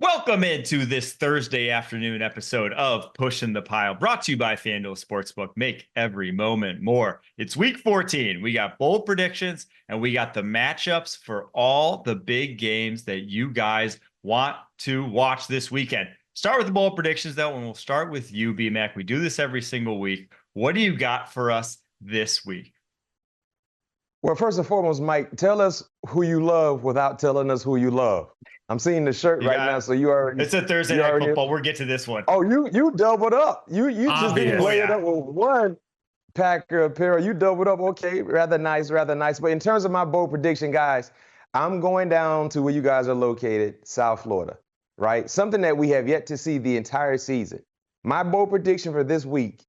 Welcome into this Thursday afternoon episode of Pushing the Pile, brought to you by FanDuel Sportsbook. Make every moment more. It's week 14. We got bold predictions and we got the matchups for all the big games that you guys want to watch this weekend. Start with the bold predictions, though, and we'll start with you, B-Mac. We do this every single week. What do you got for us this week? Well, first and foremost, Mike, tell us who you love without telling us who you love. I'm seeing the shirt right now, so you already. It's a Thursday night football. We'll get to this one. Oh, you doubled up. You just didn't lay it up with one Packer apparel. You doubled up. Okay, rather nice, rather nice. But in terms of my bold prediction, guys, I'm going down to where you guys are located, South Florida, right? Something that we have yet to see the entire season. My bold prediction for this week: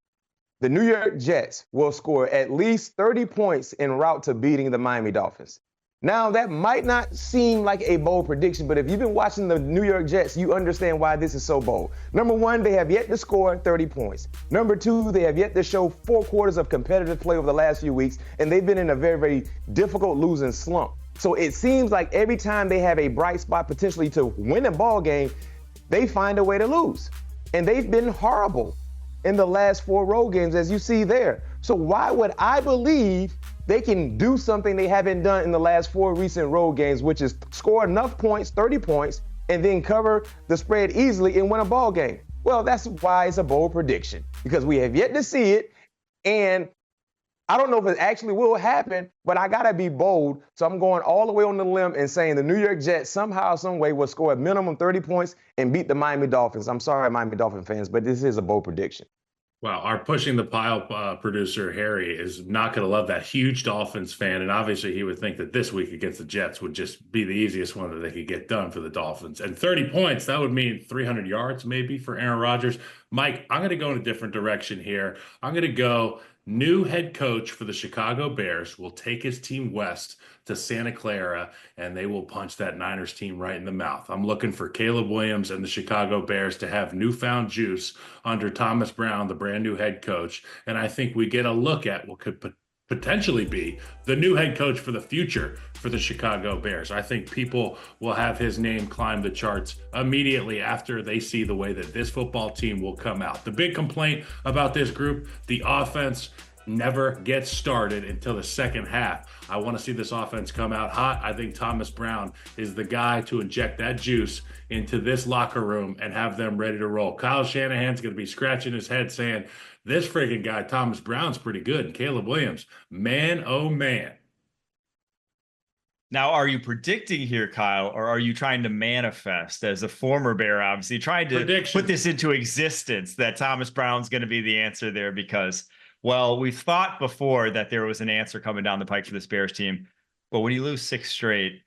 the New York Jets will score at least 30 points en route to beating the Miami Dolphins. Now, that might not seem like a bold prediction, but if you've been watching the New York Jets, you understand why this is so bold. Number one, they have yet to score 30 points. Number two, they have yet to show 4 quarters of competitive play over the last few weeks, and they've been in a very, very difficult losing slump. So it seems like every time they have a bright spot potentially to win a ball game, they find a way to lose. And they've been horrible in the last 4 road games, as you see there. So why would I believe they can do something they haven't done in the last 4 recent road games, which is score enough points, 30 points, and then cover the spread easily and win a ball game? Well, that's why it's a bold prediction, because we have yet to see it, and I don't know if it actually will happen, but I got to be bold. So I'm going all the way on the limb and saying the New York Jets somehow, some way will score a minimum 30 points and beat the Miami Dolphins. I'm sorry, Miami Dolphin fans, but this is a bold prediction. Wow, our Pushing the Pile producer, Harry, is not going to love that. Huge Dolphins fan, and obviously he would think that this week against the Jets would just be the easiest one that they could get done for the Dolphins. And 30 points, that would mean 300 yards maybe for Aaron Rodgers. Mike, I'm going to go in a different direction here. I'm going to go new head coach for the Chicago Bears will take his team west to Santa Clara, and they will punch that Niners team right in the mouth. I'm looking for Caleb Williams and the Chicago Bears to have newfound juice under Thomas Brown, the brand new head coach. And I think we get a look at what could potentially be the new head coach for the future for the Chicago Bears. I think people will have his name climb the charts immediately after they see the way that this football team will come out. The big complaint about this group, the offense never gets started until the second half. I want to see this offense come out hot. I think Thomas Brown is the guy to inject that juice into this locker room and have them ready to roll. Kyle Shanahan's going to be scratching his head saying, this freaking guy, Thomas Brown's pretty good. And Caleb Williams, man, oh man. Now, are you predicting here, Kyle, or are you trying to manifest as a former Bear, obviously, trying to put this into existence that Thomas Brown's going to be the answer there? Because, well, we thought before that there was an answer coming down the pike for this Bears team, but when you lose 6 straight,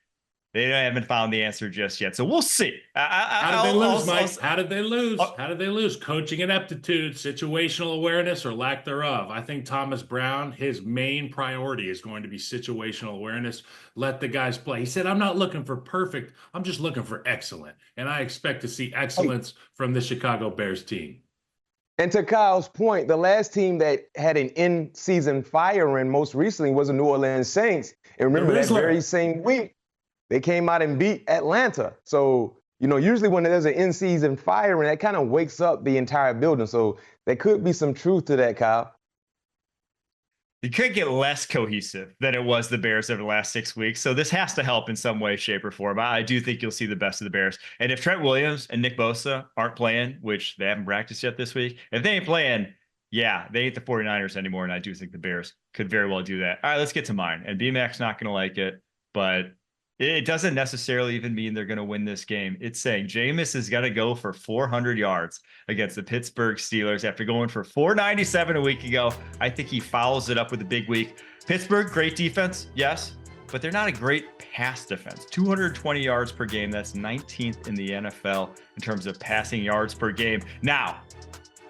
they haven't found the answer just yet. So we'll see. How did they lose, Mike? How did they lose? How did they lose? Coaching ineptitude, situational awareness, or lack thereof. I think Thomas Brown, his main priority is going to be situational awareness. Let the guys play. He said, I'm not looking for perfect. I'm just looking for excellent. And I expect to see excellence from the Chicago Bears team. And to Kyle's point, the last team that had an in-season firing most recently was the New Orleans Saints. And remember that very same week, they came out and beat Atlanta. So, usually when there's an in-season firing, that kind of wakes up the entire building. So there could be some truth to that, Kyle. You could get less cohesive than it was the Bears over the last 6 weeks. So this has to help in some way, shape, or form. I do think you'll see the best of the Bears. And if Trent Williams and Nick Bosa aren't playing, which they haven't practiced yet this week, if they ain't playing, yeah, they ain't the 49ers anymore. And I do think the Bears could very well do that. All right, let's get to mine. And BMAC's not going to like it, but it doesn't necessarily even mean they're going to win this game. It's saying Jameis is going to go for 400 yards against the Pittsburgh Steelers after going for 497 a week ago. I think he follows it up with a big week. Pittsburgh, great defense, yes, but they're not a great pass defense. 220 yards per game. That's 19th in the NFL in terms of passing yards per game. Now,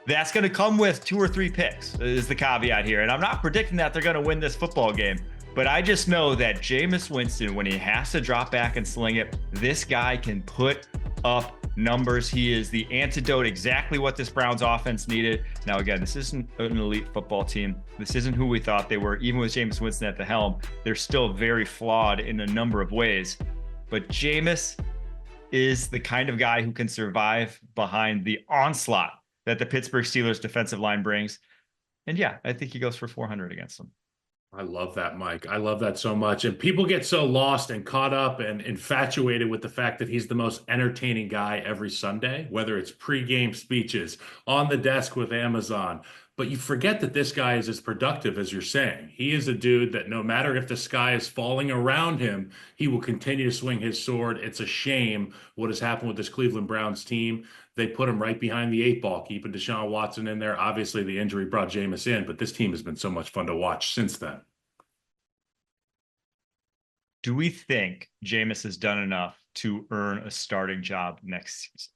that's going to come with 2 or 3 picks is the caveat here. And I'm not predicting that they're going to win this football game. But I just know that Jameis Winston, when he has to drop back and sling it, this guy can put up numbers. He is the antidote, exactly what this Browns offense needed. Now, again, this isn't an elite football team. This isn't who we thought they were. Even with Jameis Winston at the helm, they're still very flawed in a number of ways. But Jameis is the kind of guy who can survive behind the onslaught that the Pittsburgh Steelers defensive line brings. And yeah, I think he goes for 400 against them. I love that, Mike. I love that so much. And people get so lost and caught up and infatuated with the fact that he's the most entertaining guy every Sunday, whether it's pregame speeches, on the desk with Amazon. But you forget that this guy is as productive as you're saying. He is a dude that no matter if the sky is falling around him, he will continue to swing his sword. It's a shame what has happened with this Cleveland Browns team. They put him right behind the 8 ball, keeping Deshaun Watson in there. Obviously, the injury brought Jameis in, but this team has been so much fun to watch since then. Do we think Jameis has done enough to earn a starting job next season?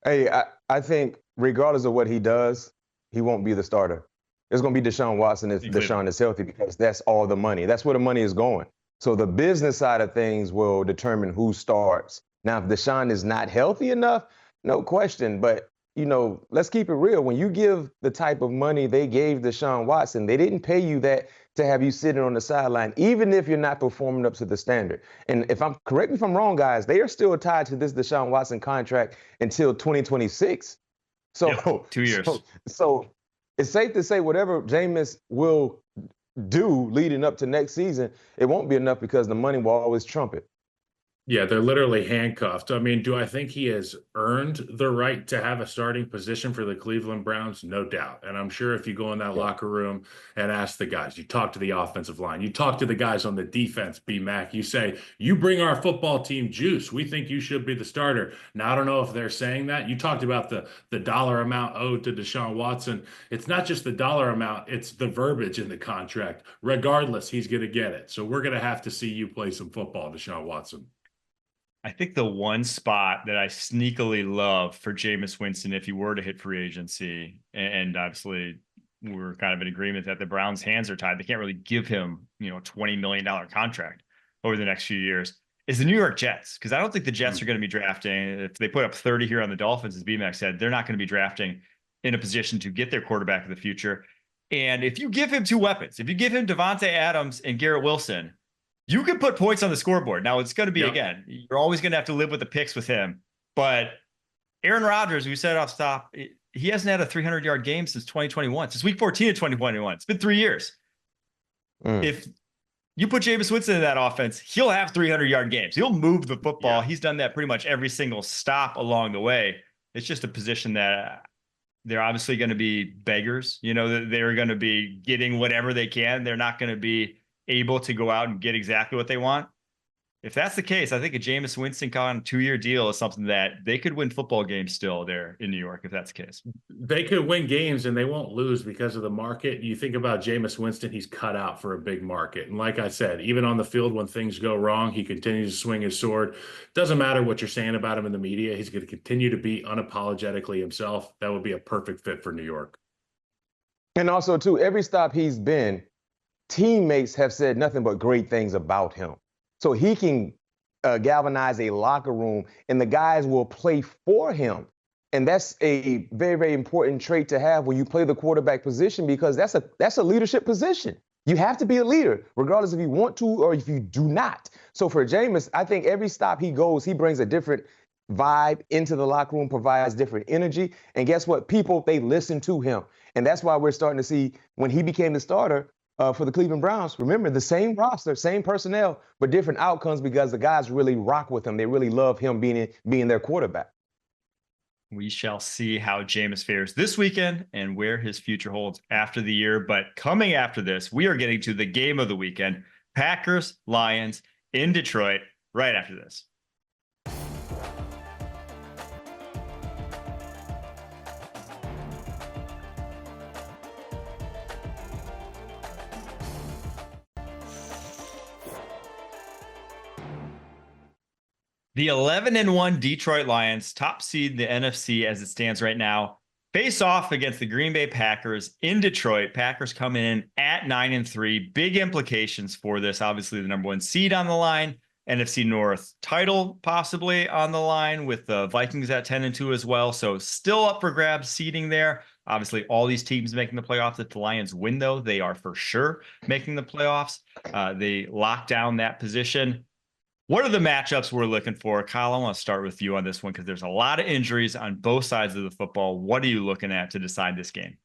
Hey, I think regardless of what he does, he won't be the starter. It's going to be Deshaun Watson if Deshaun is healthy, because that's all the money. That's where the money is going. So the business side of things will determine who starts. Now, if Deshaun is not healthy enough, no question. But, let's keep it real. When you give the type of money they gave Deshaun Watson, they didn't pay you that to have you sitting on the sideline, even if you're not performing up to the standard. And correct me if I'm wrong, guys, they are still tied to this Deshaun Watson contract until 2026. So yeah, 2 years. So it's safe to say whatever Jameis will do leading up to next season, it won't be enough because the money will always trump it. Yeah, they're literally handcuffed. I mean, do I think he has earned the right to have a starting position for the Cleveland Browns? No doubt. And I'm sure if you go in that locker room and ask the guys, you talk to the offensive line, you talk to the guys on the defense, B-Mac, you say, you bring our football team juice. We think you should be the starter. Now, I don't know if they're saying that. You talked about the dollar amount owed to Deshaun Watson. It's not just the dollar amount, it's the verbiage in the contract. Regardless, he's going to get it. So we're going to have to see you play some football, Deshaun Watson. I think the one spot that I sneakily love for Jameis Winston, if he were to hit free agency, and obviously we're kind of in agreement that the Browns' hands are tied, they can't really give him, $20 million contract over the next few years, is the New York Jets. Because I don't think the Jets are going to be drafting. If they put up 30 here on the Dolphins, as BMAX said, they're not going to be drafting in a position to get their quarterback of the future. And if you give him two weapons, if you give him Devontae Adams and Garrett Wilson, you can put points on the scoreboard. Now, it's going to be, again, you're always going to have to live with the picks with him. But Aaron Rodgers, we said off the top, he hasn't had a 300-yard game since 2021. Since week 14 of 2021. It's been 3 years. If you put Jameis Winston in that offense, he'll have 300-yard games. He'll move the football. He's done that pretty much every single stop along the way. It's just a position that they're obviously going to be beggars. They're going to be getting whatever they can. They're not going to be able to go out and get exactly what they want. If that's the case, I think a Jameis Winston on a 2-year deal is something that they could win football games still there in New York, if that's the case. They could win games and they won't lose because of the market. You think about Jameis Winston, he's cut out for a big market. And like I said, even on the field when things go wrong, he continues to swing his sword. Doesn't matter what you're saying about him in the media. He's going to continue to be unapologetically himself. That would be a perfect fit for New York. And also, too, every stop he's been, teammates have said nothing but great things about him. So he can galvanize a locker room, and the guys will play for him. And that's a very, very important trait to have when you play the quarterback position, because that's a leadership position. You have to be a leader, regardless if you want to or if you do not. So for Jameis, I think every stop he goes, he brings a different vibe into the locker room, provides different energy. And guess what? People, they listen to him. And that's why we're starting to see when he became the starter, for the Cleveland Browns, remember, the same roster, same personnel, but different outcomes because the guys really rock with him. They really love him being their quarterback. We shall see how Jameis fares this weekend and where his future holds after the year. But coming after this, we are getting to the game of the weekend, Packers-Lions in Detroit, right after this. The 11-1 Detroit Lions, top seed in the NFC as it stands right now, face off against the Green Bay Packers in Detroit. Packers coming in at 9-3. Big implications for this. Obviously, the number one seed on the line, NFC North title possibly on the line, with the Vikings at 10-2 as well. So still up for grabs seeding there. Obviously, all these teams making the playoffs. If the Lions win, though, they are for sure making the playoffs. They lock down that position. What are the matchups we're looking for? Kyle, I want to start with you on this one because there's a lot of injuries on both sides of the football. What are you looking at to decide this game?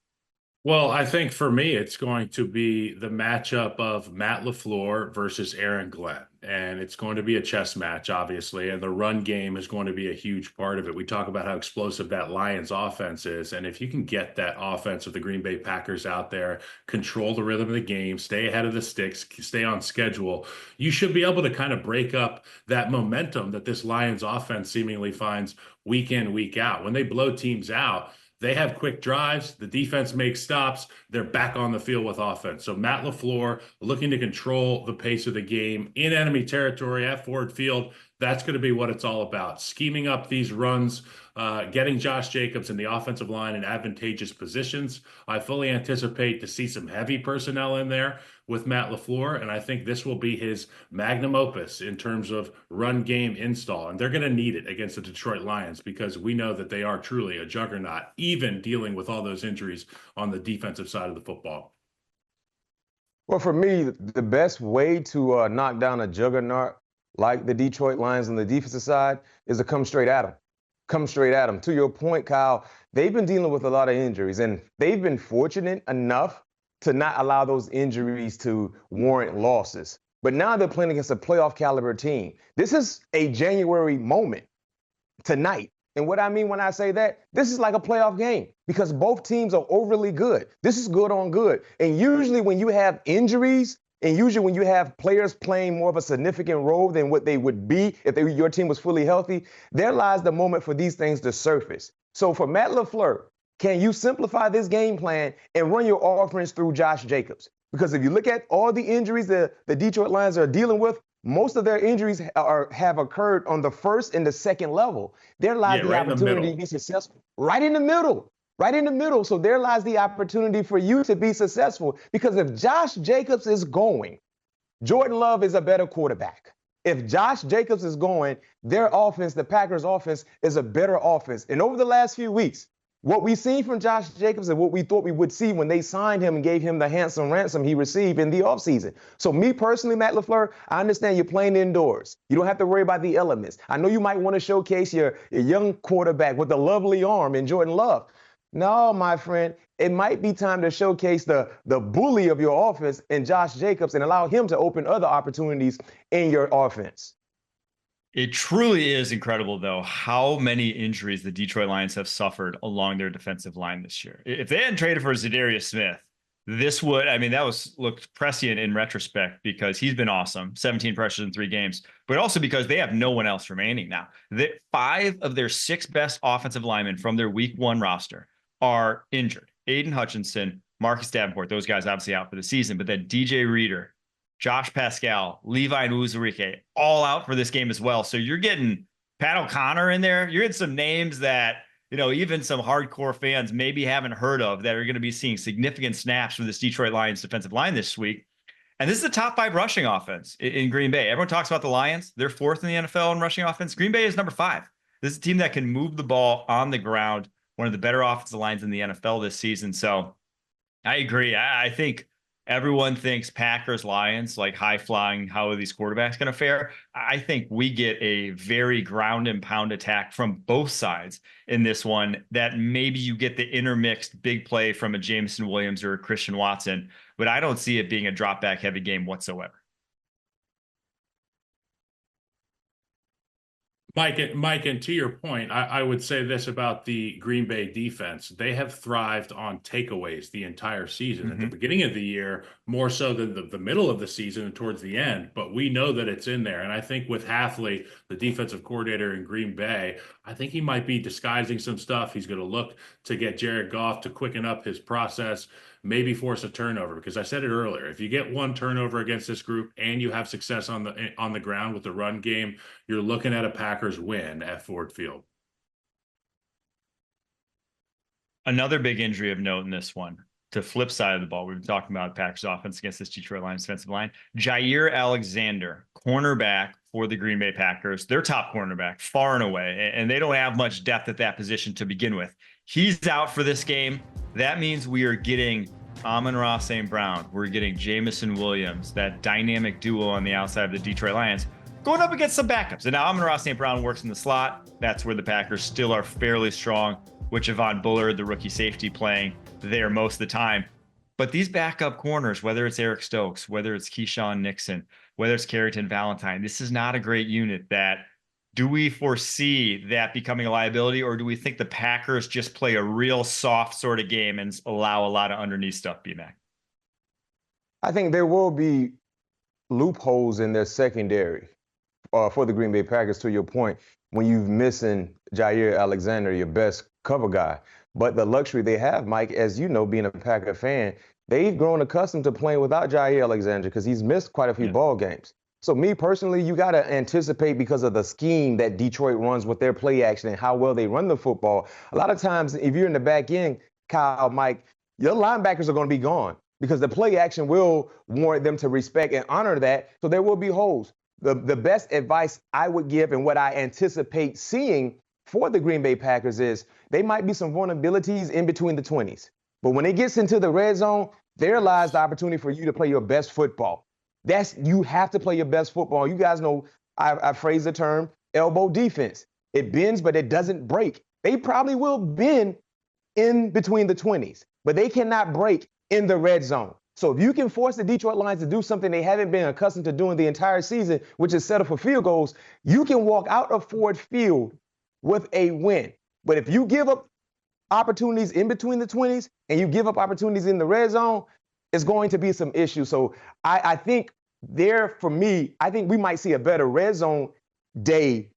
Well, I think for me, it's going to be the matchup of Matt LaFleur versus Aaron Glenn. And it's going to be a chess match, obviously. And the run game is going to be a huge part of it. We talk about how explosive that Lions offense is. And if you can get that offense of the Green Bay Packers out there, control the rhythm of the game, stay ahead of the sticks, stay on schedule, you should be able to kind of break up that momentum that this Lions offense seemingly finds week in, week out. When they blow teams out, they have quick drives. The defense makes stops. They're back on the field with offense. So Matt LaFleur looking to control the pace of the game in enemy territory at Ford Field. That's going to be what it's all about. Scheming up these runs, getting Josh Jacobs and the offensive line in advantageous positions. I fully anticipate to see some heavy personnel in there with Matt LaFleur, and I think this will be his magnum opus in terms of run game install. And they're going to need it against the Detroit Lions because we know that they are truly a juggernaut, even dealing with all those injuries on the defensive side of the football. Well, for me, the best way to knock down a juggernaut like the Detroit Lions on the defensive side is to come straight at them. Come straight at them. To your point, Kyle, they've been dealing with a lot of injuries, and they've been fortunate enough to not allow those injuries to warrant losses. But now they're playing against a playoff caliber team. This is a January moment tonight. And what I mean when I say that, this is like a playoff game because both teams are overly good. This is good on good. And usually when you have injuries, and usually when you have players playing more of a significant role than what they would be if your team was fully healthy, there lies the moment for these things to surface. So for Matt LaFleur, can you simplify this game plan and run your offense through Josh Jacobs? Because if you look at all the injuries the Detroit Lions are dealing with, most of their injuries have occurred on the first and the second level. There lies the opportunity to be successful. Right in the middle. Right in the middle. So there lies the opportunity for you to be successful. Because if Josh Jacobs is going, Jordan Love is a better quarterback. If Josh Jacobs is going, their offense, the Packers offense, is a better offense. And over the last few weeks, what we've seen from Josh Jacobs and what we thought we would see when they signed him and gave him the handsome ransom he received in the offseason. So me personally, Matt LaFleur, I understand you're playing indoors. You don't have to worry about the elements. I know you might want to showcase your young quarterback with a lovely arm in Jordan Love. No, my friend, it might be time to showcase the bully of your offense in Josh Jacobs and allow him to open other opportunities in your offense. It truly is incredible, though, how many injuries the Detroit Lions have suffered along their defensive line this year. If they hadn't traded for Zadarius Smith, this would, I mean, looked prescient in retrospect because he's been awesome, 17 pressures in 3 games, but also because they have no one else remaining now. 5 of their 6 best offensive linemen from their week 1 roster are injured. Aiden Hutchinson, Marcus Davenport, those guys obviously out for the season, but then DJ Reader, Josh Pascal, Levi Nwuzurike, all out for this game as well. So you're getting Pat O'Connor in there. You're getting some names that, you know, even some hardcore fans maybe haven't heard of that are going to be seeing significant snaps from this Detroit Lions defensive line this week. And this is the top 5 rushing offense in Green Bay. Everyone talks about the Lions. They're 4th in the NFL in rushing offense. Green Bay is number 5. This is a team that can move the ball on the ground, one of the better offensive lines in the NFL this season. So I agree. I think everyone thinks Packers, Lions, like high flying, how are these quarterbacks going to fare? I think we get a very ground and pound attack from both sides in this one that maybe you get the intermixed big play from a Jameson Williams or a Christian Watson, but I don't see it being a drop back heavy game whatsoever. Mike, and to your point, I would say this about the Green Bay defense. They have thrived on takeaways the entire season. At the beginning of the year, more so than the middle of the season and towards the end. But we know that it's in there. And I think with Hafley, the defensive coordinator in Green Bay, I think he might be disguising some stuff. He's going to look to get Jared Goff to quicken up his process, maybe force a turnover, because I said it earlier. If you get one turnover against this group and you have success on the ground with the run game, you're looking at a Packers win at Ford Field. Another big injury of note in this one, to flip side of the ball, we've been talking about Packers offense against this Detroit Lions defensive line. Jair Alexander, cornerback for the Green Bay Packers, their top cornerback far and away, and they don't have much depth at that position to begin with. He's out for this game. That means we are getting Amon-Ra St. Brown. We're getting Jameson Williams, that dynamic duo on the outside of the Detroit Lions, going up against some backups. And now Amon-Ra St. Brown works in the slot. That's where the Packers still are fairly strong, with Javon Bullard, the rookie safety, playing there most of the time. But these backup corners, whether it's Eric Stokes, whether it's Keyshawn Nixon, whether it's Carrington Valentine, this is not a great unit. Do we foresee that becoming a liability, or do we think the Packers just play a real soft sort of game and allow a lot of underneath stuff, B-Mac? I think there will be loopholes in their secondary for the Green Bay Packers, to your point, when you're missing Jair Alexander, your best cover guy. But the luxury they have, Mike, as you know, being a Packer fan, they've grown accustomed to playing without Jair Alexander because he's missed quite a few ball games. So me personally, you got to anticipate, because of the scheme that Detroit runs with their play action and how well they run the football. A lot of times, if you're in the back end, Kyle, Mike, your linebackers are going to be gone because the play action will warrant them to respect and honor that. So there will be holes. The best advice I would give and what I anticipate seeing for the Green Bay Packers is they might be some vulnerabilities in between the 20s. But when it gets into the red zone, there lies the opportunity for you to play your best football. You have to play your best football. You guys know I phrase the term elbow defense. It bends, but it doesn't break. They probably will bend in between the 20s, but they cannot break in the red zone. So if you can force the Detroit Lions to do something they haven't been accustomed to doing the entire season, which is settle for field goals, you can walk out of Ford Field with a win. But if you give up opportunities in between the 20s and you give up opportunities in the red zone, it's going to be some issues. So I think for me, I think we might see a better red zone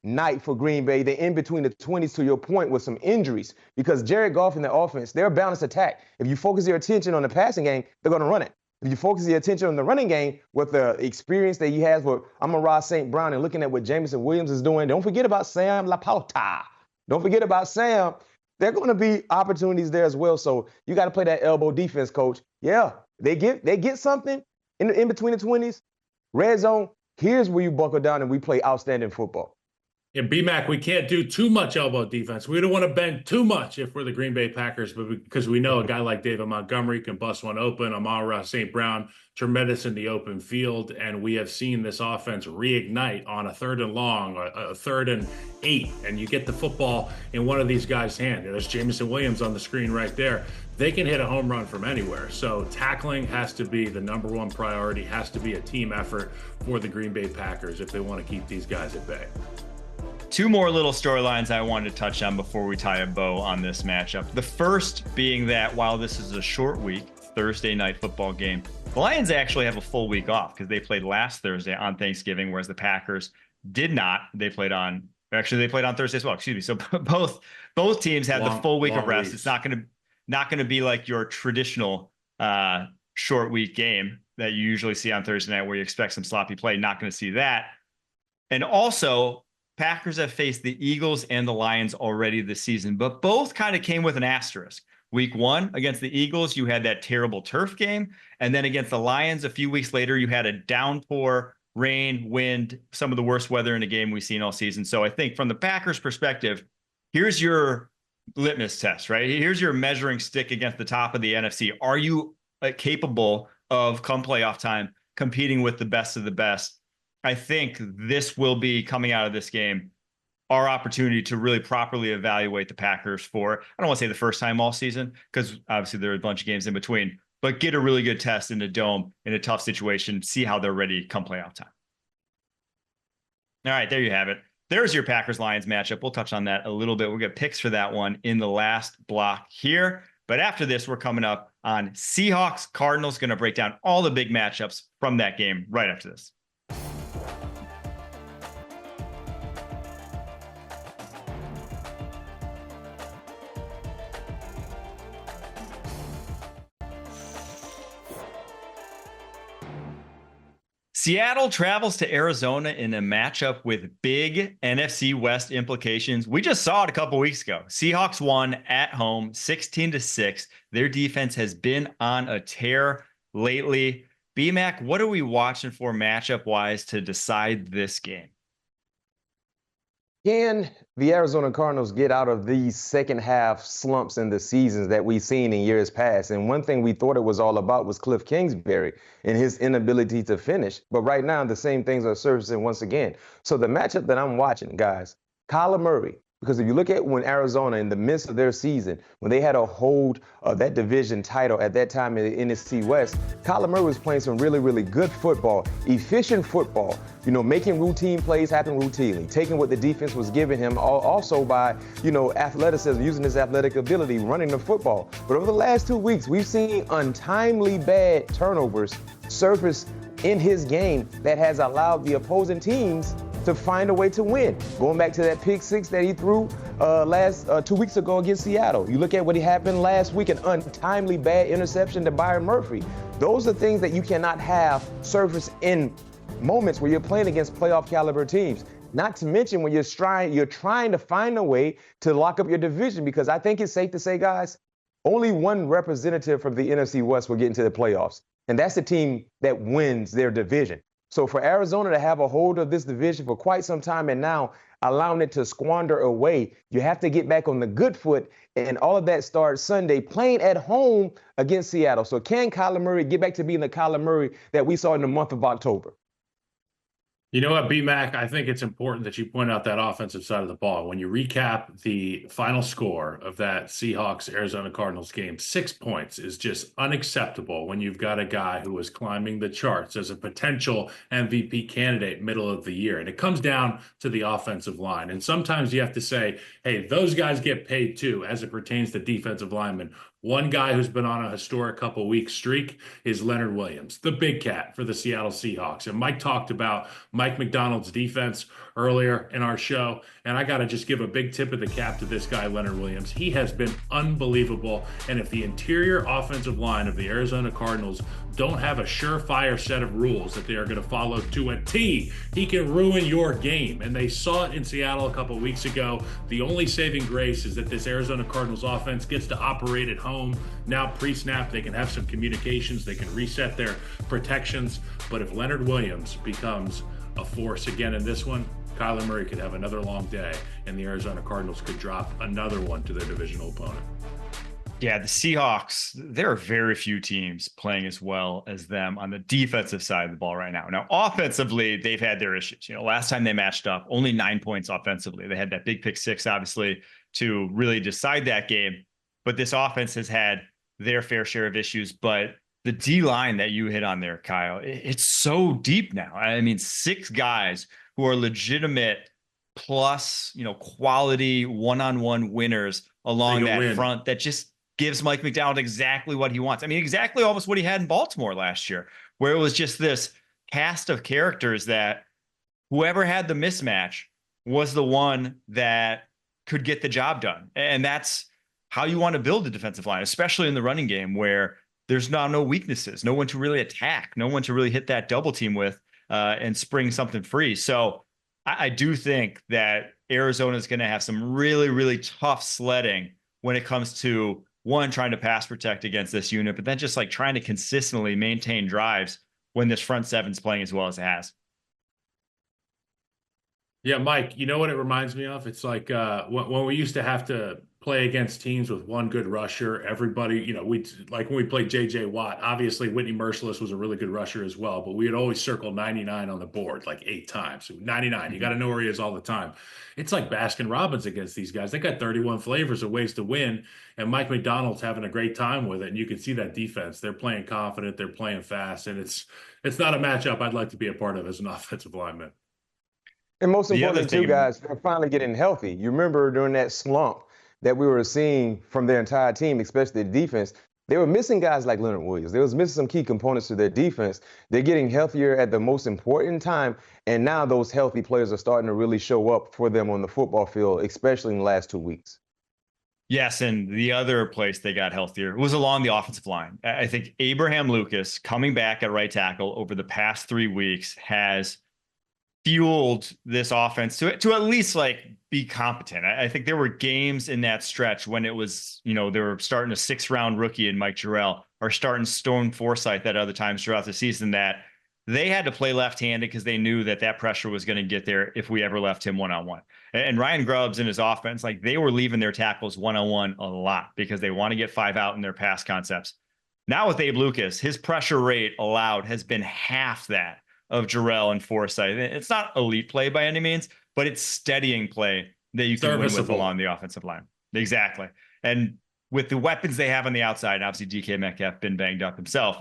night for Green Bay than in between the 20s, to your point, with some injuries. Because Jared Goff and the offense, they're a balanced attack. If you focus your attention on the passing game, they're going to run it. If you focus your attention on the running game with the experience that he has with Amon-Ra St. Brown and looking at what Jameis Williams is doing, don't forget about Sam Laporta. Don't forget about Sam. There are going to be opportunities there as well. So you got to play that elbow defense, coach. Yeah, they get something in between the 20s. Red zone, here's where you buckle down and we play outstanding football. Yeah, B-Mac, we can't do too much elbow defense. We don't want to bend too much if we're the Green Bay Packers, but because we know a guy like David Montgomery can bust one open, Amon-Ra St. Brown, tremendous in the open field, and we have seen this offense reignite on a 3rd and long, a 3rd and 8, and you get the football in one of these guys' hand. There's Jameis Williams on the screen right there. They can hit a home run from anywhere. So tackling has to be the number one priority, has to be a team effort for the Green Bay Packers if they want to keep these guys at bay. Two more little storylines I wanted to touch on before we tie a bow on this matchup. The first being that while this is a short week, Thursday night football game, the Lions actually have a full week off because they played last Thursday on Thanksgiving, whereas the Packers did not. They played on Thursday as well. Excuse me. So both teams had the full week of rest. Weeks. It's not going to be like your traditional short week game that you usually see on Thursday night where you expect some sloppy play. Not going to see that. And also, Packers have faced the Eagles and the Lions already this season, but both kind of came with an asterisk. Week 1 against the Eagles, you had that terrible turf game. And then against the Lions, a few weeks later, you had a downpour, rain, wind, some of the worst weather in a game we've seen all season. So I think from the Packers' perspective, here's your litmus test, right? Here's your measuring stick against the top of the NFC. Are you capable of, come playoff time, competing with the best of the best? I think this will be, coming out of this game, our opportunity to really properly evaluate the Packers for, I don't want to say the first time all season, because obviously there are a bunch of games in between, but get a really good test in the dome in a tough situation, see how they're ready come playoff time. All right, there you have it. There's your Packers-Lions matchup. We'll touch on that a little bit. We'll get picks for that one in the last block here. But after this, we're coming up on Seahawks, Cardinals, going to break down all the big matchups from that game right after this. Seattle travels to Arizona in a matchup with big NFC West implications. We just saw it a couple weeks ago. Seahawks won at home 16-6. Their defense has been on a tear lately. B-Mac, what are we watching for matchup-wise to decide this game? Can the Arizona Cardinals get out of these second half slumps in the seasons that we've seen in years past? And one thing we thought it was all about was Cliff Kingsbury and his inability to finish. But right now, the same things are surfacing once again. So the matchup that I'm watching, guys, Kyler Murray, because if you look at when Arizona, in the midst of their season, when they had a hold of that division title at that time in the NFC West, Kyler Murray was playing some really, really good football, efficient football, making routine plays happen routinely, taking what the defense was giving him, also by, athleticism, using his athletic ability, running the football. But over the last 2 weeks, we've seen untimely bad turnovers surface in his game that has allowed the opposing teams to find a way to win. Going back to that pick six that he threw last 2 weeks ago against Seattle. You look at what happened last week, an untimely bad interception to Byron Murphy. Those are things that you cannot have surface in moments where you're playing against playoff caliber teams. Not to mention when you're trying to find a way to lock up your division, because I think it's safe to say, guys, only one representative from the NFC West will get into the playoffs, and that's the team that wins their division. So for Arizona to have a hold of this division for quite some time and now allowing it to squander away, you have to get back on the good foot, and all of that starts Sunday playing at home against Seattle. So can Kyler Murray get back to being the Kyler Murray that we saw in the month of October? You know what, B-Mac, I think it's important that you point out that offensive side of the ball. When you recap the final score of that Seahawks-Arizona Cardinals game, 6 points is just unacceptable when you've got a guy who is climbing the charts as a potential MVP candidate middle of the year. And it comes down to the offensive line. And sometimes you have to say, hey, those guys get paid too, as it pertains to defensive linemen. One guy who's been on a historic couple-week streak is Leonard Williams, the big cat for the Seattle Seahawks. And Mike talked about Mike McDonald's defense earlier in our show, and I got to just give a big tip of the cap to this guy, Leonard Williams. He has been unbelievable, and if the interior offensive line of the Arizona Cardinals don't have a surefire set of rules that they are going to follow to a T, he can ruin your game. And they saw it in Seattle a couple weeks ago. The only saving grace is that this Arizona Cardinals offense gets to operate at home. Now pre-snap, they can have some communications. They can reset their protections. But if Leonard Williams becomes a force again in this one, Kyler Murray could have another long day, and the Arizona Cardinals could drop another one to their divisional opponent. Yeah, the Seahawks, there are very few teams playing as well as them on the defensive side of the ball right now. Now, offensively, they've had their issues. Last time they matched up, only 9 points offensively. They had that big pick six, obviously, to really decide that game. But this offense has had their fair share of issues. But the D-line that you hit on there, Kyle, it's so deep now. I mean, 6 guys who are legitimate plus, quality one-on-one winners along that front that just gives Mike McDonald exactly what he wants. I mean, exactly almost what he had in Baltimore last year, where it was just this cast of characters that whoever had the mismatch was the one that could get the job done. And that's how you want to build a defensive line, especially in the running game where there's no weaknesses, no one to really attack, no one to really hit that double team with and spring something free. So I do think that Arizona is going to have some really, really tough sledding when it comes to one, trying to pass protect against this unit, but then just like trying to consistently maintain drives when this front seven's playing as well as it has. Yeah, Mike, you know what it reminds me of? It's like when we used to have to play against teams with one good rusher, everybody, we like when we played J.J. Watt, obviously Whitney Merciless was a really good rusher as well, but we would always circle 99 on the board like 8 times. 99, you got to know where he is all the time. It's like Baskin Robbins against these guys. They got 31 flavors of ways to win, and Mike McDonald's having a great time with it, and you can see that defense. They're playing confident, they're playing fast, and it's not a matchup I'd like to be a part of as an offensive lineman. And most importantly, too, guys, they're finally getting healthy. You remember during that slump that we were seeing from their entire team, especially the defense, they were missing guys like Leonard Williams. They was missing some key components to their defense. They're getting healthier at the most important time, and now those healthy players are starting to really show up for them on the football field, especially in the last 2 weeks. Yes, and the other place they got healthier was along the offensive line. I think Abraham Lucas coming back at right tackle over the past 3 weeks has fueled this offense to at least be competent. I think there were games in that stretch when it was, they were starting a 6th-round rookie in Mike Jarrell or starting Stone Forsythe at other times throughout the season that they had to play left-handed because they knew that pressure was going to get there if we ever left him one-on-one. And Ryan Grubbs and his offense, like they were leaving their tackles one-on-one a lot because they want to get 5 out in their pass concepts. Now with Abe Lucas, his pressure rate allowed has been half that of Jarrell and Forsythe. It's not elite play by any means, but it's steadying play that you can win with along the offensive line. Exactly. And with the weapons they have on the outside, and obviously DK Metcalf been banged up himself,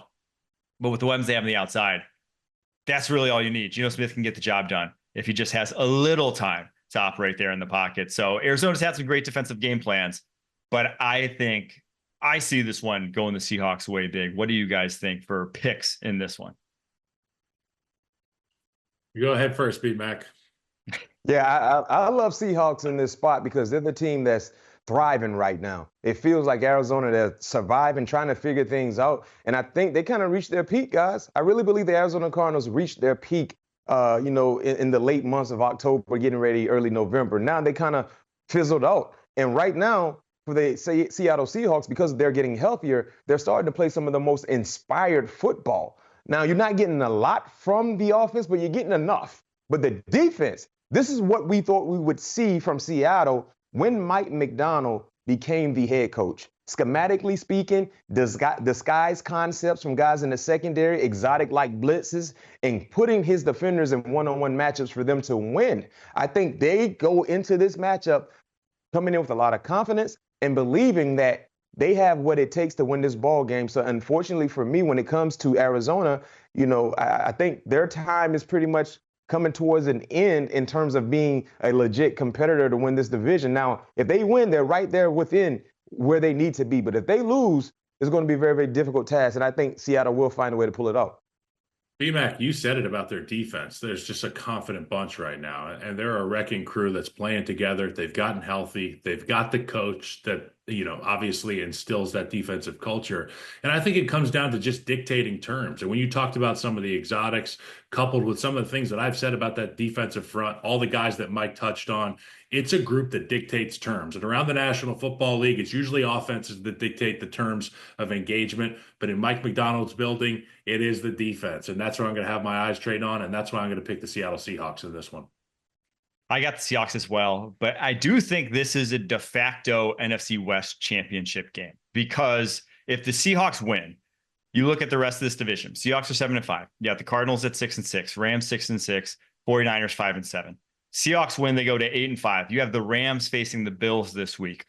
but with the weapons they have on the outside, that's really all you need. Geno Smith can get the job done if he just has a little time to operate there in the pocket. So Arizona's had some great defensive game plans, but I think I see this one going the Seahawks way big. What do you guys think for picks in this one? You go ahead first, B-Mac. Yeah, I love Seahawks in this spot because they're the team that's thriving right now. It feels like Arizona, they're surviving, trying to figure things out. And I think they kind of reached their peak, guys. I really believe the Arizona Cardinals reached their peak, in the late months of October, getting ready early November. Now they kind of fizzled out. And right now, for the Seattle Seahawks, because they're getting healthier, they're starting to play some of the most inspired football. Now, you're not getting a lot from the offense, but you're getting enough. But the defense, this is what we thought we would see from Seattle when Mike McDonald became the head coach. Schematically speaking, disguise concepts from guys in the secondary, exotic like blitzes, and putting his defenders in one-on-one matchups for them to win. I think they go into this matchup coming in with a lot of confidence and believing that they have what it takes to win this ball game. So unfortunately for me, when it comes to Arizona, I think their time is pretty much coming towards an end in terms of being a legit competitor to win this division. Now, if they win, they're right there within where they need to be. But if they lose, it's going to be a very, very difficult task. And I think Seattle will find a way to pull it out. B-Mac, you said it about their defense. There's just a confident bunch right now, and they're a wrecking crew that's playing together. They've gotten healthy. They've got the coach that, obviously instills that defensive culture. And I think it comes down to just dictating terms. And when you talked about some of the exotics, coupled with some of the things that I've said about that defensive front, all the guys that Mike touched on, it's a group that dictates terms. And around the National Football League, it's usually offenses that dictate the terms of engagement. But in Mike McDonald's building, it is the defense. And that's where I'm going to have my eyes trained on. And that's why I'm going to pick the Seattle Seahawks in this one. I got the Seahawks as well, but I do think this is a de facto NFC West championship game because if the Seahawks win, you look at the rest of this division. Seahawks are 7-5. You got the Cardinals at 6-6, Rams 6-6, 49ers 5-7. Seahawks win, they go to 8-5. You have the Rams facing the Bills this week.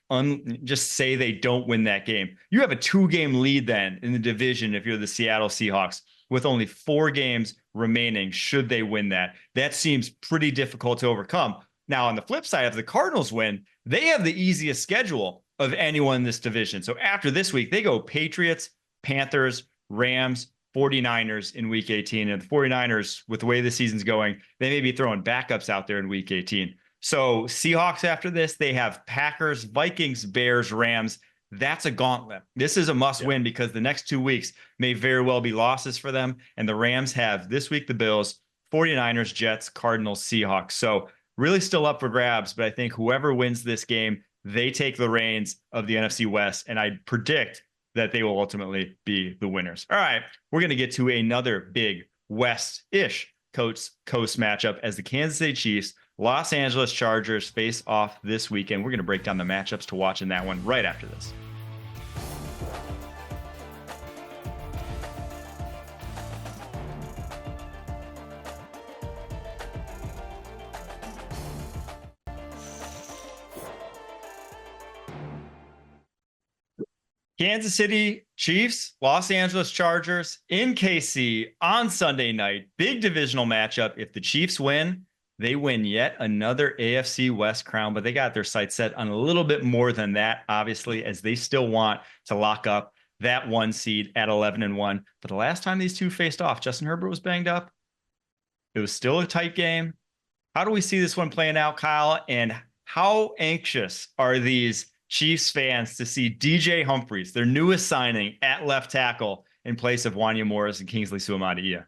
Just say they don't win that game. You have a 2-game lead then in the division if you're the Seattle Seahawks with only 4 games remaining should they win that. That seems pretty difficult to overcome. Now, on the flip side, if the Cardinals win, they have the easiest schedule of anyone in this division. So after this week, they go Patriots, Panthers, Rams, 49ers in week 18. And the 49ers, with the way the season's going, they may be throwing backups out there in week 18. So Seahawks after this, they have Packers, Vikings, Bears, Rams. That's a gauntlet. This is a must win because the next 2 weeks may very well be losses for them. And the Rams have this week the Bills, 49ers, Jets, Cardinals, Seahawks. So really still up for grabs. But I think whoever wins this game, they take the reins of the NFC West. And I predict that they will ultimately be the winners. All right, we're going to get to another big West-ish coast matchup as the Kansas City Chiefs, Los Angeles Chargers face off this weekend. We're going to break down the matchups to watch in that one right after this. Kansas City Chiefs, Los Angeles Chargers in KC on Sunday night. Big divisional matchup. If the Chiefs win, they win yet another AFC West crown, but they got their sights set on a little bit more than that, obviously, as they still want to lock up that 1 seed at 11-1. But the last time these two faced off, Justin Herbert was banged up. It was still a tight game. How do we see this one playing out, Kyle? And how anxious are these Chiefs fans to see DJ Humphries, their newest signing, at left tackle in place of Wanya Morris and Kingsley Suamataia?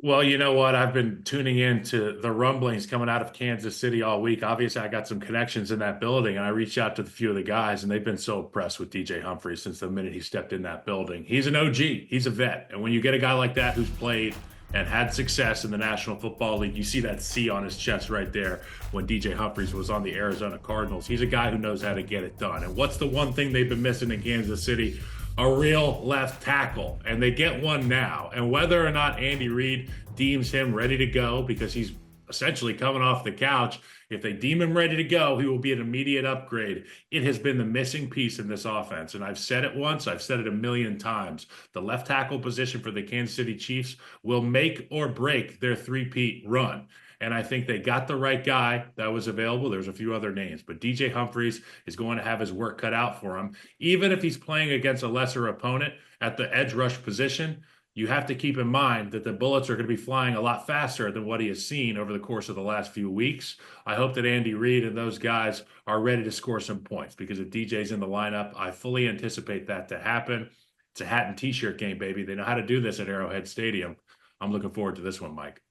Well, you know what? I've been tuning into the rumblings coming out of Kansas City all week. Obviously, I got some connections in that building, and I reached out to a few of the guys, and they've been so impressed with DJ Humphries since the minute he stepped in that building. He's an OG. He's a vet. And when you get a guy like that who's played and had success in the National Football League. You see that C on his chest right there when DJ Humphries was on the Arizona Cardinals. He's a guy who knows how to get it done. And what's the one thing they've been missing in Kansas City? A real left tackle, and they get one now. And whether or not Andy Reid deems him ready to go, because he's essentially coming off the couch, if they deem him ready to go, he will be an immediate upgrade. It has been the missing piece in this offense. And I've said it once, I've said it a million times. The left tackle position for the Kansas City Chiefs will make or break their three-peat run. And I think they got the right guy that was available. There's a few other names, but DJ Humphries is going to have his work cut out for him. Even if he's playing against a lesser opponent at the edge rush position, you have to keep in mind that the bullets are going to be flying a lot faster than what he has seen over the course of the last few weeks. I hope that Andy Reid and those guys are ready to score some points, because if DJ's in the lineup, I fully anticipate that to happen. It's a hat and t-shirt game, baby. They know how to do this at Arrowhead Stadium. I'm looking forward to this one, Mike.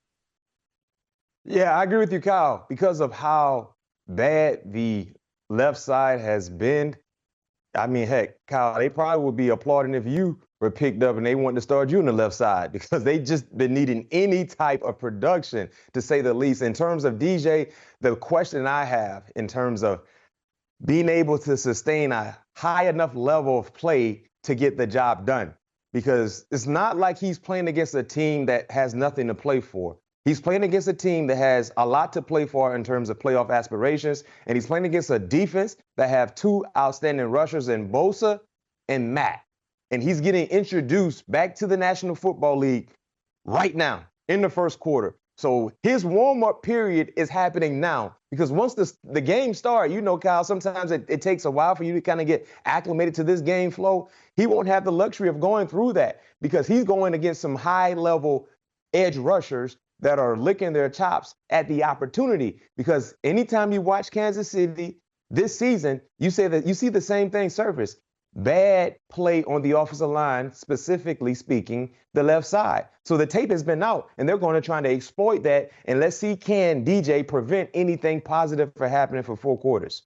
Yeah, I agree with you, Kyle, because of how bad the left side has been. I mean, heck, Kyle, they probably would be applauding if you were picked up and they wanted to start you on the left side, because they just been needing any type of production, to say the least. In terms of DJ, the question I have in terms of being able to sustain a high enough level of play to get the job done, because it's not like he's playing against a team that has nothing to play for. He's playing against a team that has a lot to play for in terms of playoff aspirations, and he's playing against a defense that have two outstanding rushers in Bosa and Matt. And he's getting introduced back to the National Football League right now in the first quarter. So his warm-up period is happening now, because once the game starts, you know, Kyle, sometimes it takes a while for you to kind of get acclimated to this game flow. He won't have the luxury of going through that, because he's going against some high-level edge rushers that are licking their chops at the opportunity. Because anytime you watch Kansas City this season, you say that you see the same thing surface. Bad play on the offensive line, specifically speaking, the left side. So the tape has been out, and they're going to try to exploit that. And let's see, can DJ prevent anything positive from happening for 4 quarters?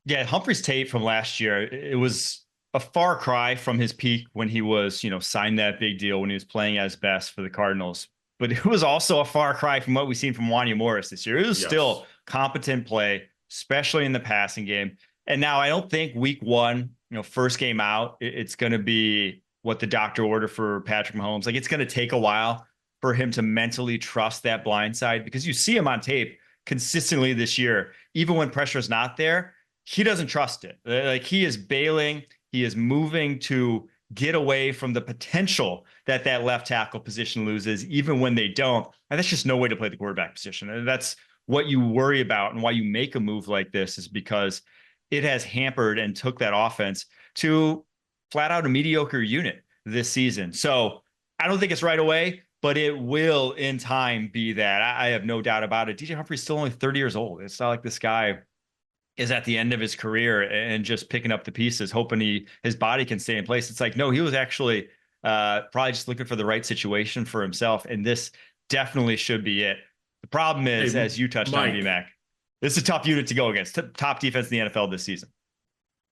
Yeah, Humphrey's tape from last year, it was a far cry from his peak when he was, signed that big deal, when he was playing as best for the Cardinals. But it was also a far cry from what we've seen from Wanya Morris this year. It was still competent play, especially in the passing game. And now I don't think week one, first game out, it's going to be what the doctor ordered for Patrick Mahomes. Like, it's going to take a while for him to mentally trust that blind side, because you see him on tape consistently this year. Even when pressure is not there, he doesn't trust it. Like, he is bailing. He is moving to get away from the potential that left tackle position loses, even when they don't. And that's just no way to play the quarterback position. And that's what you worry about, and why you make a move like this is because it has hampered and took that offense to flat out a mediocre unit this season. So I don't think it's right away, but it will in time be that. I have no doubt about it. DJ Humphrey's still only 30 years old. It's not like this guy is at the end of his career and just picking up the pieces, hoping his body can stay in place. It's like, no, he was actually probably just looking for the right situation for himself. And this definitely should be it. The problem is, as you touched on, VMAC, this is a tough unit to go against. Top defense in the NFL this season.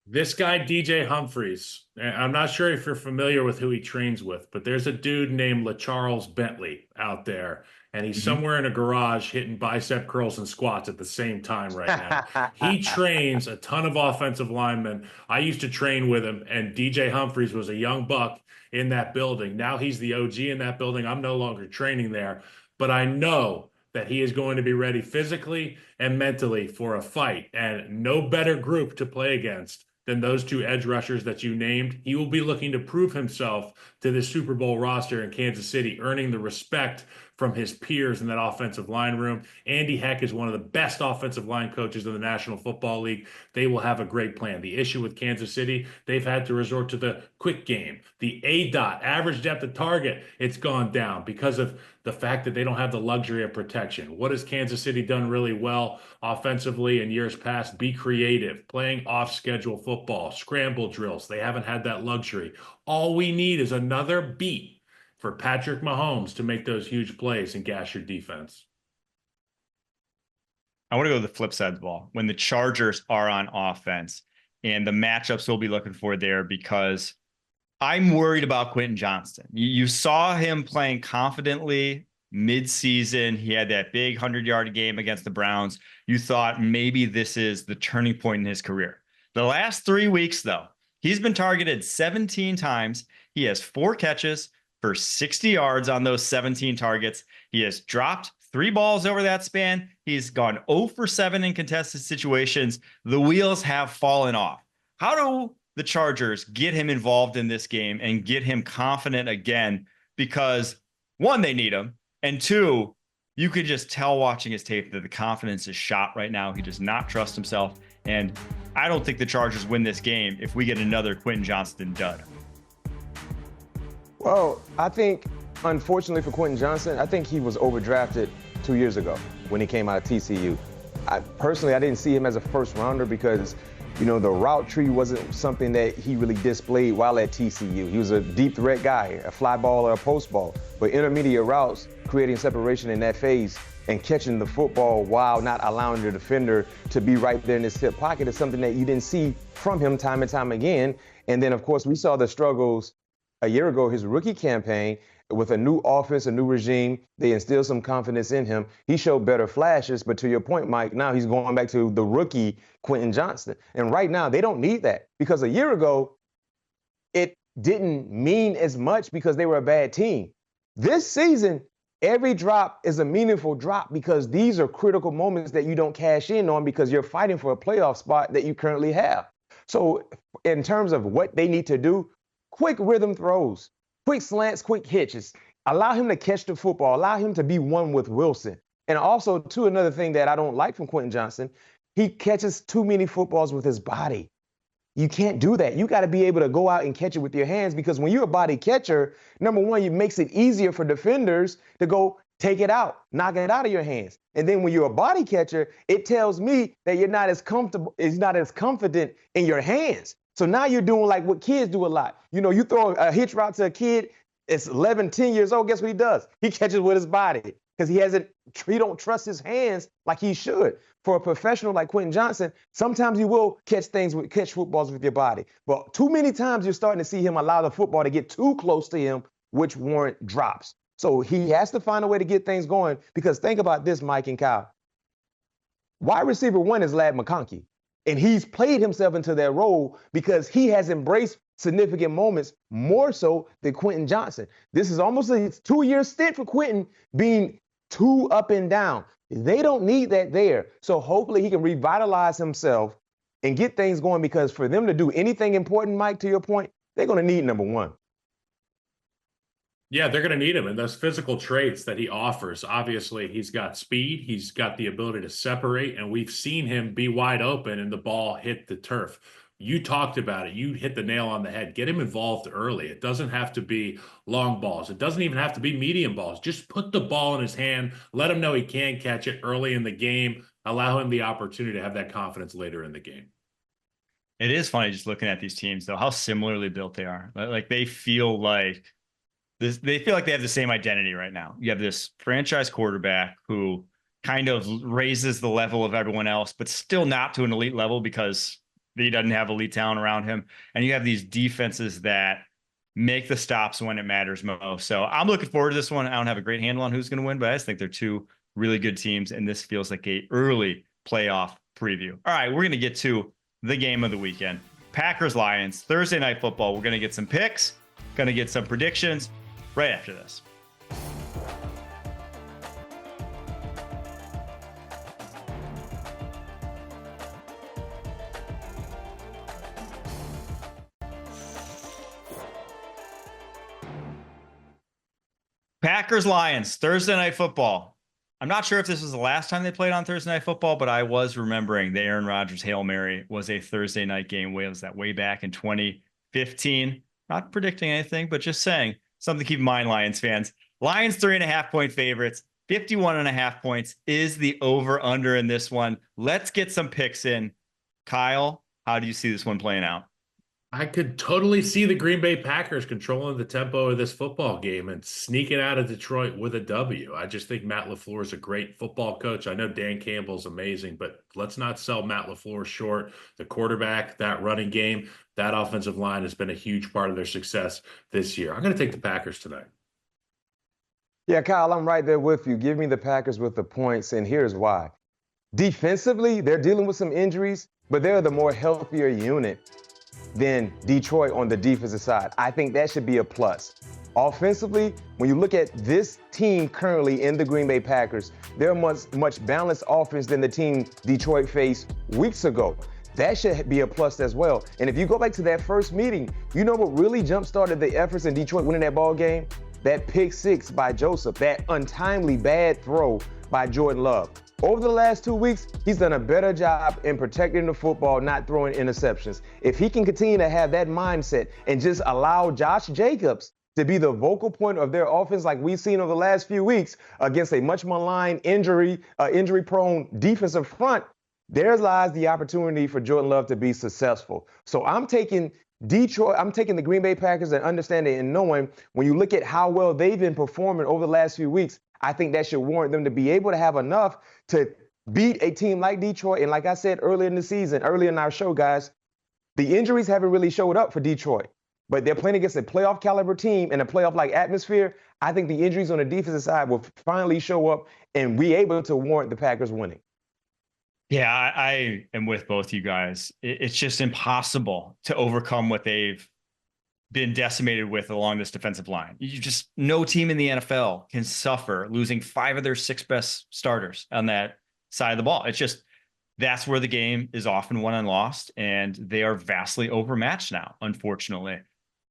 This guy, DJ Humphries, I'm not sure if you're familiar with who he trains with, but there's a dude named LaCharles Bentley out there, and he's somewhere in a garage hitting bicep curls and squats at the same time right now. He trains a ton of offensive linemen. I used to train with him, and DJ Humphries was a young buck in that building. Now he's the OG in that building. I'm no longer training there, but I know that he is going to be ready physically and mentally for a fight, and no better group to play against than those two edge rushers that you named. He will be looking to prove himself to this Super Bowl roster in Kansas City, earning the respect from his peers in that offensive line room. Andy Heck is one of the best offensive line coaches in the National Football League. They will have a great plan. The issue with Kansas City, they've had to resort to the quick game, the ADOT, average depth of target. It's gone down because of the fact that they don't have the luxury of protection. What has Kansas City done really well offensively in years past? Be creative, playing off-schedule football, scramble drills. They haven't had that luxury. All we need is another beat for Patrick Mahomes to make those huge plays and gash your defense. I want to go to the flip side of the ball. When the Chargers are on offense, and the matchups we'll be looking for there, because I'm worried about Quentin Johnston. You saw him playing confidently mid-season. He had that big 100-yard game against the Browns. You thought maybe this is the turning point in his career. The last 3 weeks, though, he's been targeted 17 times. He has 4 catches for 60 yards on those 17 targets. He has dropped 3 balls over that span. He's gone 0 for 7 in contested situations. The wheels have fallen off. How do the Chargers get him involved in this game and get him confident again? Because 1, they need him. And 2, you could just tell watching his tape that the confidence is shot right now. He does not trust himself. And I don't think the Chargers win this game if we get another Quentin Johnston dud. Well, I think, unfortunately for Quentin Johnston, I think he was overdrafted 2 years ago when he came out of TCU. I didn't see him as a first rounder because, the route tree wasn't something that he really displayed while at TCU. He was a deep threat guy, a fly ball or a post ball. But intermediate routes, creating separation in that phase and catching the football while not allowing the defender to be right there in his hip pocket is something that you didn't see from him time and time again. And then, of course, we saw the struggles a year ago, his rookie campaign, with a new offense, a new regime. They instilled some confidence in him. He showed better flashes, but to your point, Mike, now he's going back to the rookie Quentin Johnston. And right now, they don't need that because a year ago, it didn't mean as much because they were a bad team. This season, every drop is a meaningful drop because these are critical moments that you don't cash in on because you're fighting for a playoff spot that you currently have. So in terms of what they need to do, quick rhythm throws, quick slants, quick hitches. Allow him to catch the football. Allow him to be one with Wilson. And also, too, another thing that I don't like from Quentin Johnston, he catches too many footballs with his body. You can't do that. You got to be able to go out and catch it with your hands because when you're a body catcher, number one, it makes it easier for defenders to go take it out, knock it out of your hands. And then when you're a body catcher, it tells me that you're not as comfortable, it's not as confident in your hands. So now you're doing like what kids do a lot. You throw a hitch route to a kid, it's 11, 10 years old. Guess what he does? He catches with his body because he don't trust his hands like he should. For a professional like Quentin Johnston, sometimes you will catch footballs with your body. But too many times you're starting to see him allow the football to get too close to him, which warrant drops. So he has to find a way to get things going because think about this, Mike and Kyle. Wide receiver 1 is Ladd McConkey. And he's played himself into that role because he has embraced significant moments more so than Quentin Johnston. This is almost a 2-year stint for Quentin being too up and down. They don't need that there. So hopefully he can revitalize himself and get things going because for them to do anything important, Mike, to your point, they're going to need number 1. Yeah, they're going to need him. And those physical traits that he offers, obviously, he's got speed. He's got the ability to separate. And we've seen him be wide open and the ball hit the turf. You talked about it. You hit the nail on the head. Get him involved early. It doesn't have to be long balls. It doesn't even have to be medium balls. Just put the ball in his hand. Let him know he can catch it early in the game. Allow him the opportunity to have that confidence later in the game. It is funny just looking at these teams, though, how similarly built they are. Like they feel like they have the same identity right now. You have this franchise quarterback who kind of raises the level of everyone else, but still not to an elite level because he doesn't have elite talent around him. And you have these defenses that make the stops when it matters most. So I'm looking forward to this one. I don't have a great handle on who's going to win, but I just think they're 2 really good teams. And this feels like a early playoff preview. All right, we're going to get to the game of the weekend. Packers-Lions, Thursday Night Football. We're going to get some picks, going to get some predictions right after this. Packers-Lions, Thursday Night Football. I'm not sure if this was the last time they played on Thursday Night Football, but I was remembering the Aaron Rodgers Hail Mary was a Thursday night game. Was that way back in 2015? Not predicting anything, but just saying. Something to keep in mind, Lions fans. Lions 3.5-point favorites. 51.5 points is the over-under in this one. Let's get some picks in. Kyle, how do you see this one playing out? I could totally see the Green Bay Packers controlling the tempo of this football game and sneaking out of Detroit with a W. I just think Matt LaFleur is a great football coach. I know Dan Campbell's amazing, but let's not sell Matt LaFleur short. The quarterback, that running game, that offensive line has been a huge part of their success this year. I'm going to take the Packers tonight. Yeah, Kyle, I'm right there with you. Give me the Packers with the points, and here's why. Defensively, they're dealing with some injuries, but they're the more healthier unit than Detroit on the defensive side. I think that should be a plus. Offensively, when you look at this team currently in the Green Bay Packers, they're much balanced offense than the team Detroit faced weeks ago. That should be a plus as well. And if you go back to that first meeting, you know what really jump-started the efforts in Detroit winning that ball game? That pick six by Joseph, that untimely bad throw by Jordan Love. Over the last 2 weeks, he's done a better job in protecting the football, not throwing interceptions. If he can continue to have that mindset and just allow Josh Jacobs to be the vocal point of their offense like we've seen over the last few weeks against a much maligned injury-prone defensive front, there lies the opportunity for Jordan Love to be successful. So I'm taking Detroit, I'm taking the Green Bay Packers and understanding and knowing when you look at how well they've been performing over the last few weeks, I think that should warrant them to be able to have enough to beat a team like Detroit. And like I said earlier in the season, earlier in our show, guys, the injuries haven't really showed up for Detroit, but they're playing against a playoff caliber team in a playoff-like atmosphere. I think the injuries on the defensive side will finally show up and be able to warrant the Packers winning. Yeah, I am with both you guys. It's just impossible to overcome what they've been decimated with along this defensive line. No team in the NFL can suffer losing 5 of their 6 best starters on that side of the ball. It's just, that's where the game is often won and lost, and they are vastly overmatched now, unfortunately.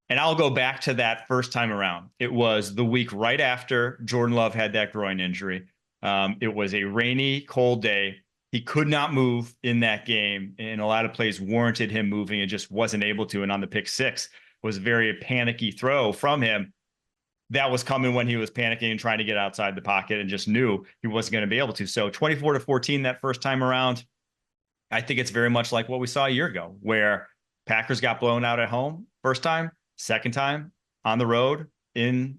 And I'll go back to that first time around. It was the week right after Jordan Love had that groin injury. It was a rainy, cold day. He could not move in that game, and a lot of plays warranted him moving and just wasn't able to. And on the pick six was a very panicky throw from him. That was coming when he was panicking and trying to get outside the pocket and just knew he wasn't going to be able to. So 24-14 that first time around, I think it's very much like what we saw a year ago, where Packers got blown out at home first time, second time on the road in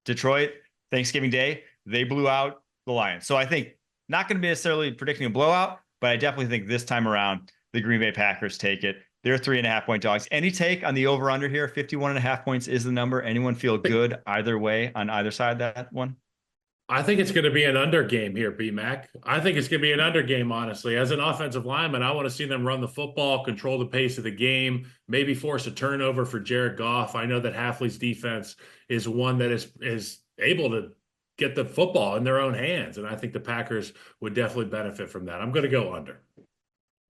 Detroit, Thanksgiving Day, they blew out the Lions. So I think not going to be necessarily predicting a blowout, but I definitely think this time around, the Green Bay Packers take it. They're 3.5-point dogs. Any take on the over-under here? 51.5 points is the number. Anyone feel good either way on either side of that one? I think it's going to be an under game here, B-Mac. I think it's going to be an under game, honestly. As an offensive lineman, I want to see them run the football, control the pace of the game, maybe force a turnover for Jared Goff. I know that Hafley's defense is one that is able to get the football in their own hands, and I think the Packers would definitely benefit from that. I'm going to go under.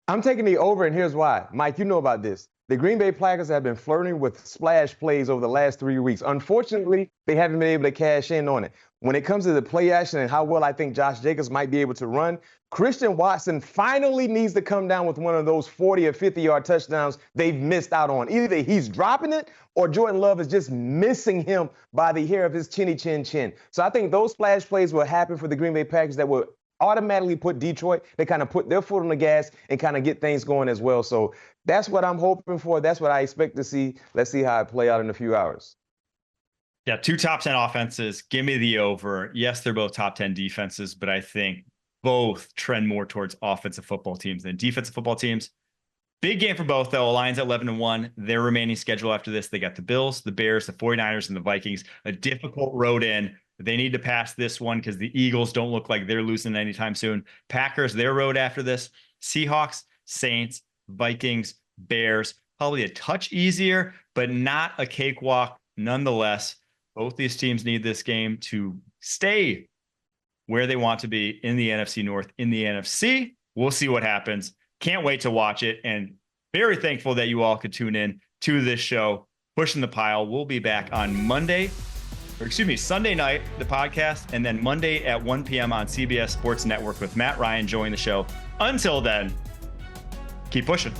I'm taking the over, and here's why. Mike, you know about this. The Green Bay Packers have been flirting with splash plays over the last 3 weeks. Unfortunately, they haven't been able to cash in on it. When it comes to the play action and how well I think Josh Jacobs might be able to run, Christian Watson finally needs to come down with one of those 40 or 50-yard touchdowns they've missed out on. Either he's dropping it or Jordan Love is just missing him by the hair of his chinny chin chin. So I think those splash plays will happen for the Green Bay Packers that will automatically put Detroit, they kind of put their foot on the gas and kind of get things going as well. So that's what I'm hoping for. That's what I expect to see. Let's see how it play out in a few hours. Yeah, 2 top 10 offenses. Give me the over. Yes, they're both top 10 defenses, but I think both trend more towards offensive football teams than defensive football teams. Big game for both, though. Lions at 11-1. Their remaining schedule after this, they got the Bills, the Bears, the 49ers, and the Vikings. A difficult road in. They need to pass this one because the Eagles don't look like they're losing anytime soon. Packers, their road after this. Seahawks, Saints, Vikings, Bears. Probably a touch easier, but not a cakewalk nonetheless. Both these teams need this game to stay where they want to be in the NFC North. In the NFC, we'll see what happens. Can't wait to watch it, and very thankful that you all could tune in to this show, Pushing the Pile. We'll be back on Sunday night, the podcast, and then Monday at 1 p.m. on CBS Sports Network with Matt Ryan joining the show. Until then, keep pushing.